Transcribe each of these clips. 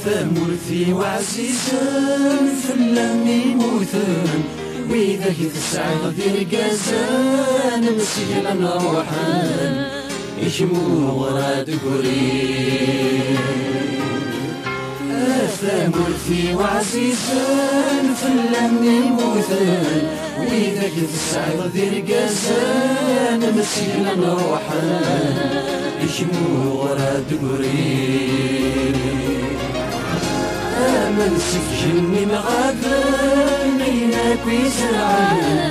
ثمرتي وعزيزان فلان يموتن وإذا تسعد دير قزان مسيلا نروحن يشمو غراد قريب ثمرتي وعزيزان فلان يموتن وإذا تسعد دير قزان مسيلا نروحن يشمو غراد قريب من سجني مغادرن يناك ويزرعن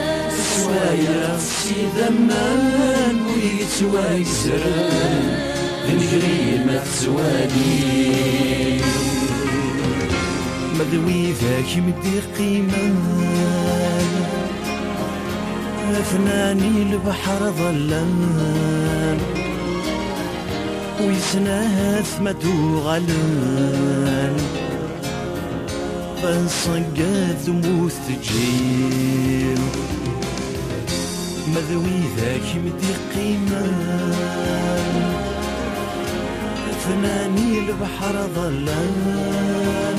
سوايا في ذمان ويتوا يزرن نجري ما تسوالي مدوي ذاك مدي قيمة فناني البحر ظلان ويسناها ثمتو غلان فنصقات ثموث تجيل مذوي ذاك مدي قيمة فناني البحر ظلان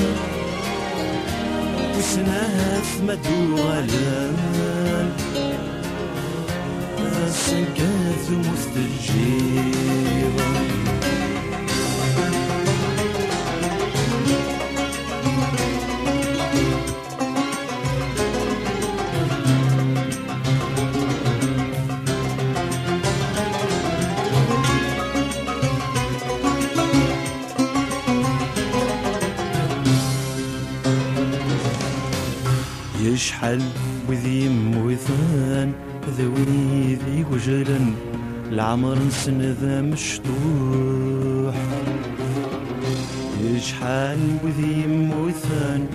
وسناها ثمتو غلان فنصقات ثموث تجيل يشحل وذي موثان ذوي ذي وجلن العمر نسن ذا مشطوح يشحل وذي موثان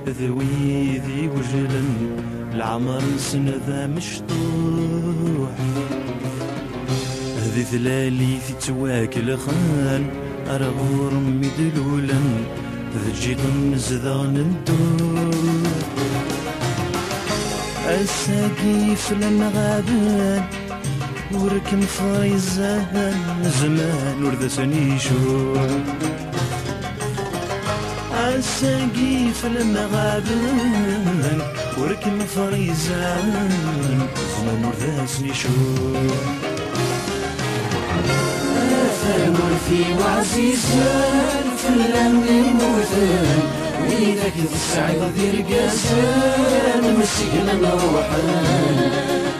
ذوي ذي وجلن العمر نسن ذا مشطوح هذي ثلالي في تواكل خان أرغور مدلولا ذجيت نزدان ندور السقيف للغابان وركن فايزان زمان وردسني شو السقيف للغابان وركن فايزان زمان وردسني شو ثمرتي وعزيزان فلان يموتن وإذا تسعد دير قزان مسينا نروحن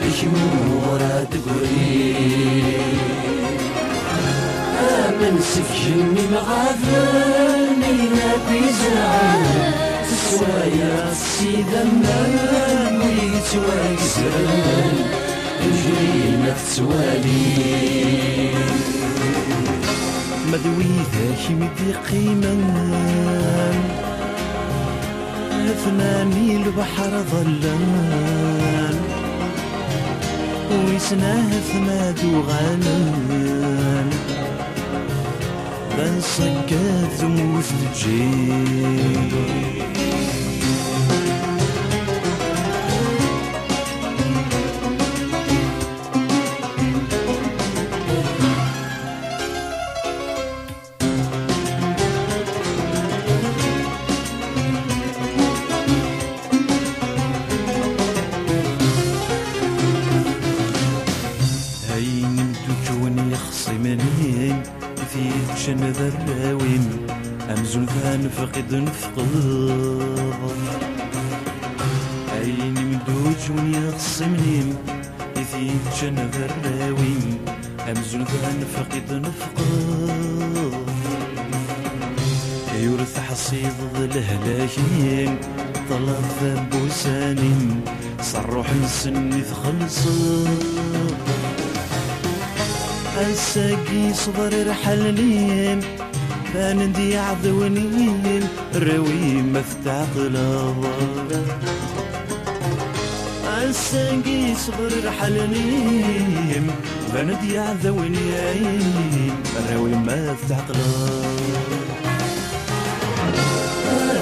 يشمو غراد قريب من سجني مغادرن يناك ويزرعن تسوايا في ذمان ويتوا يزرن نجري ما تسوالي مدوي ذاك مدي قيمان فناني البحر ظلان ويسناه ثماد وغنان بنصقات ثموث تجيب شن ذراوين أمزون ثان فقد نفقد عيني مدوج ونيخصمني إثي شن ذراوين أمزون ثان فقد نفقد يورث حصيد الهلاكين طلب ذنبوسانين صروح نسني ثخلص الساقي صبر رحلين فاندي عذونين الروي مفتاح قلابا الساقي صبر رحلين فاندي عذونين الروي مفتاح قلابا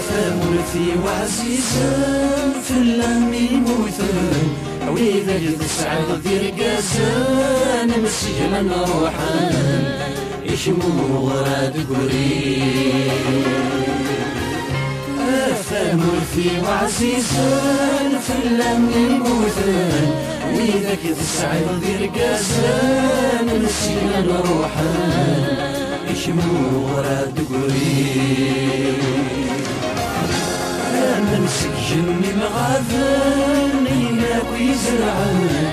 ثمرتي وعزيزان فلان يموتن وإذا تسعد دير قزان مسينا نروحن يشمو غراد قريب مرثي وعزيزان في اللم يموتان وإذاك تسعد ذي رقازان نسينا نروحان يشمو غرا تقولي أنا مسجن مغاثان إناك ويزرعان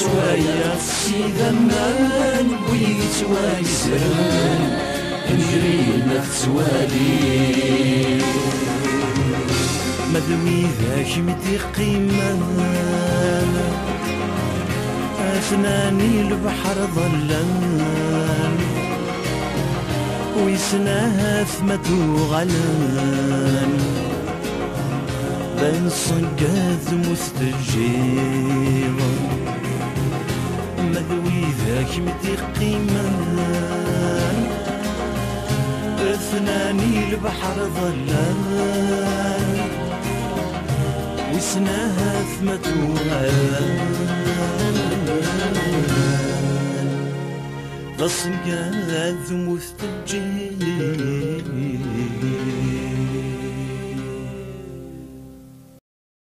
سوايا السيدة مان ويتواي زران نجري نفس والي مدمي ذاك مدي قيمة أثناني البحر ظلان ويسناها ثمة غلان بين صقاذ مستجيب مدوي ذاك مدي قيمة أثناني البحر ظلان وسناها ثمة غلان تصقاذ مستجيب